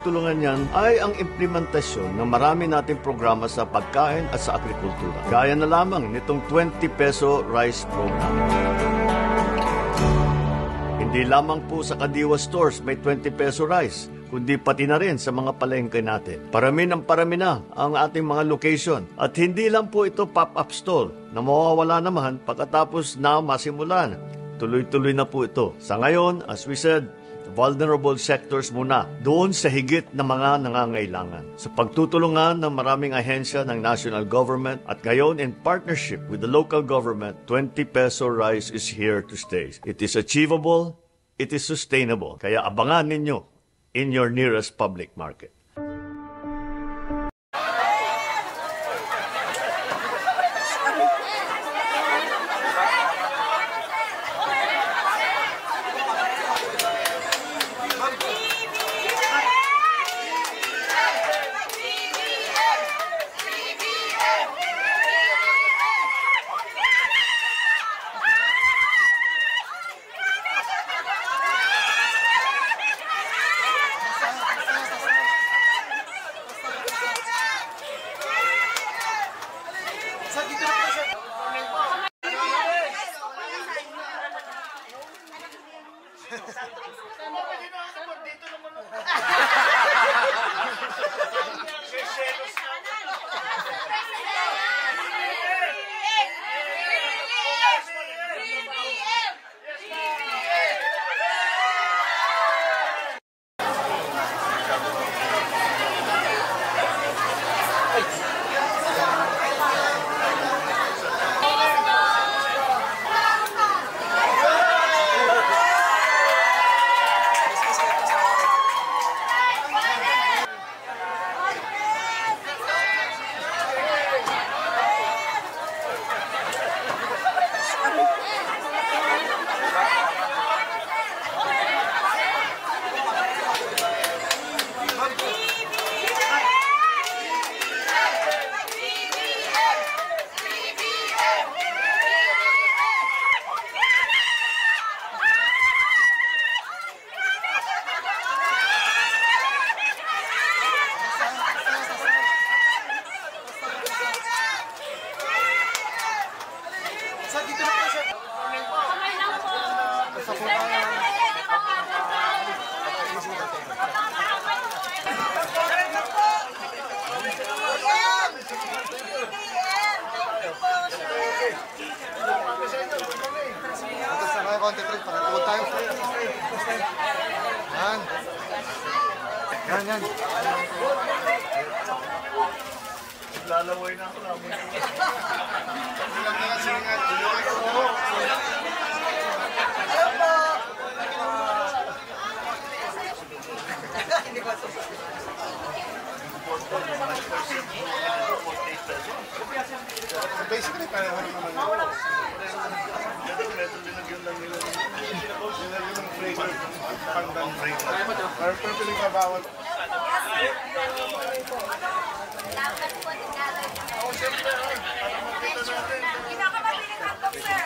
Tulungan niyan ay ang implementasyon ng marami nating programa sa pagkain at sa agrikultura. Gaya na lamang nitong 20 peso rice program. Hindi lamang po sa Kadiwa stores may 20 peso rice, kundi pati na rin sa mga palengke natin. Parami na ang ating mga location. At hindi lang po ito pop-up stall na mawawala naman pagkatapos na masimulan. Tuloy-tuloy na po ito. Sa ngayon, as we said, vulnerable sectors muna, doon sa higit na mga nangangailangan. Sa pagtutulungan ng maraming ahensya ng national government at ngayon in partnership with the local government, 20 peso rice is here to stay. It is achievable, it is sustainable. Kaya abangan ninyo in your nearest public market. Yan. Lalaway na ako lang. Ilang na kasi nga. Basically, kaya ko naman yun. Nilagyan ng flavor, pangdang flavor. Pero piling ka bawal. Kinakapabiling hotdog, sir.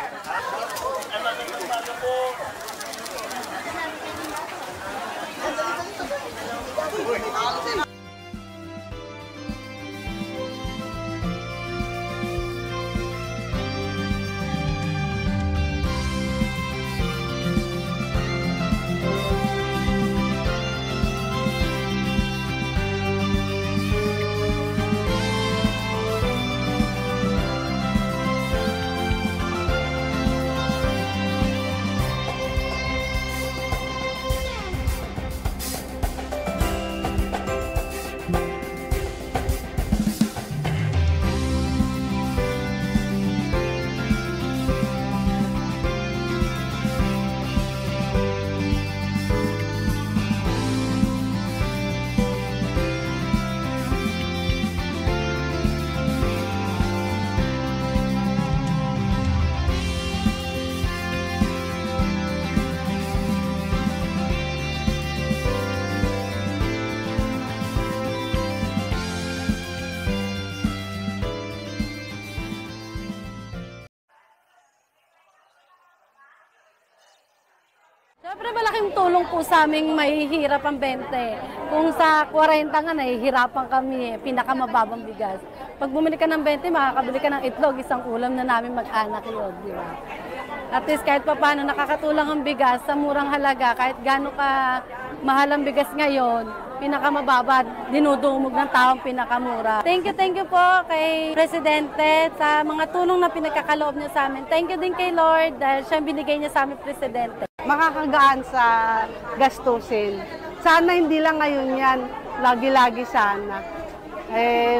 Siyempre malaking tulong po sa aming mahihirap ang 20. Kung sa 40 nga, nahihirapan kami, pinakamababang bigas. Pag bumili ka ng 20, makakabili ka ng itlog, isang ulam na namin mag-anak yun, di ba? At least kahit pa paano, nakakatulang ang bigas sa murang halaga, kahit gano'n ka mahal ang bigas ngayon, pinakamababa, dinudumog ng taong pinakamura. Thank you po kay Presidente sa mga tulong na pinagkakaloob niya sa amin. Thank you din kay Lord dahil siya binigay niya sa amin, Presidente. Makakagaan sa gastusin. Sana hindi lang ngayon yan, lagi-lagi sana.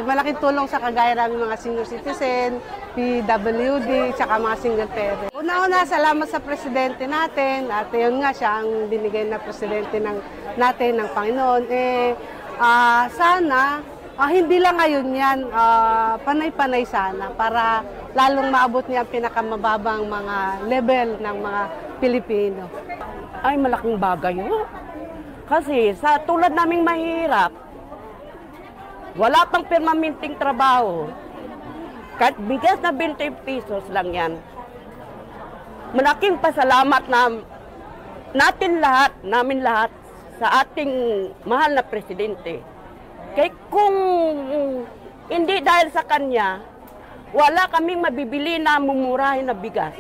Malaking tulong sa kagaya ng mga senior citizen, PWD, tsaka mga single parent. Una-una, salamat sa presidente natin at yun nga siya ang binigay na presidente natin ng Panginoon. Sana, hindi lang ngayon yan, panay-panay sana para lalong maabot niya ang pinakamababang mga level ng mga Pilipino. Ay, malaking bagay yun. Kasi sa tulad naming mahirap, wala pang permanenteng trabaho. Kahit bigas na 20 pesos lang yan. Malaking pasalamat namin lahat sa ating mahal na presidente. Kaya kung hindi dahil sa kanya, wala kaming mabibili na mumurahin na bigas.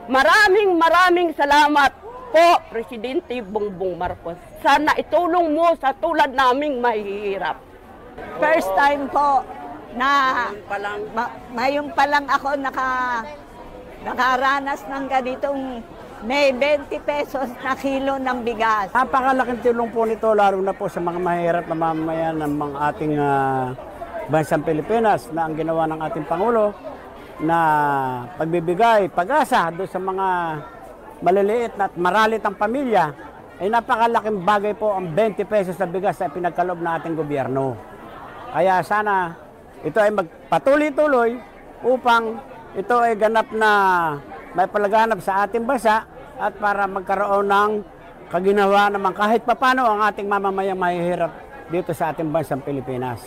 Maraming salamat po, Presidente Bongbong Marcos. Sana itulong mo sa tulad naming mahihirap. First time po na ngayon pa lang ako nakaranas ng ganitong may 20 pesos na kilo ng bigas. Napakalaking tulong po nito lalo na po sa mga mahirap na mamamayan ng mga ating bansang Pilipinas na ang ginawa ng ating Pangulo na pagbibigay pag-asa doon sa mga maliliit at maralit ang pamilya ay napakalaking bagay po ang 20 pesos na bigas na pinagkaloob ng ating gobyerno. Kaya sana ito ay magpatuloy-tuloy upang ito ay ganap na may palaganap sa ating bansa at para magkaroon ng kaginawa naman kahit papano ang ating mamamayang mahihirap dito sa ating bansang Pilipinas.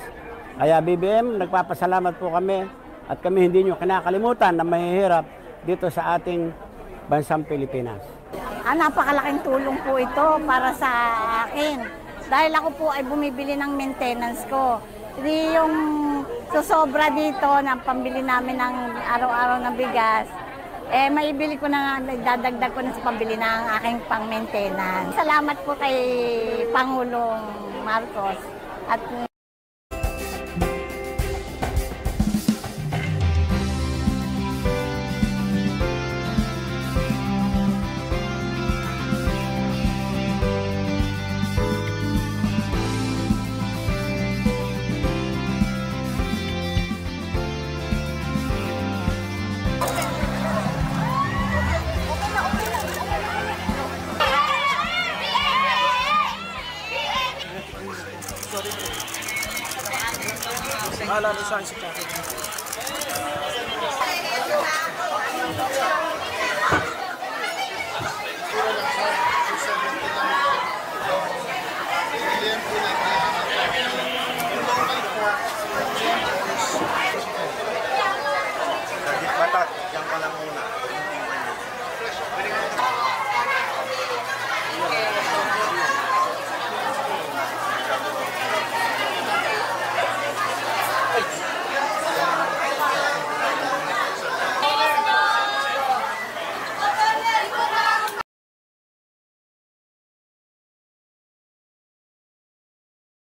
Kaya BBM, nagpapasalamat po kami at kami hindi nyo kinakalimutan na mahihirap dito sa ating bansang Pilipinas. Napakalaking tulong po ito para sa akin. Dahil ako po ay bumibili ng maintenance ko. Hindi yung susobra dito ng pambili namin ng araw-araw ng bigas, maibili ko na, dadagdag ko na sa pambili ng aking pang-maintenance. Salamat po kay Pangulong Marcos at Alam mo saan si Kakit?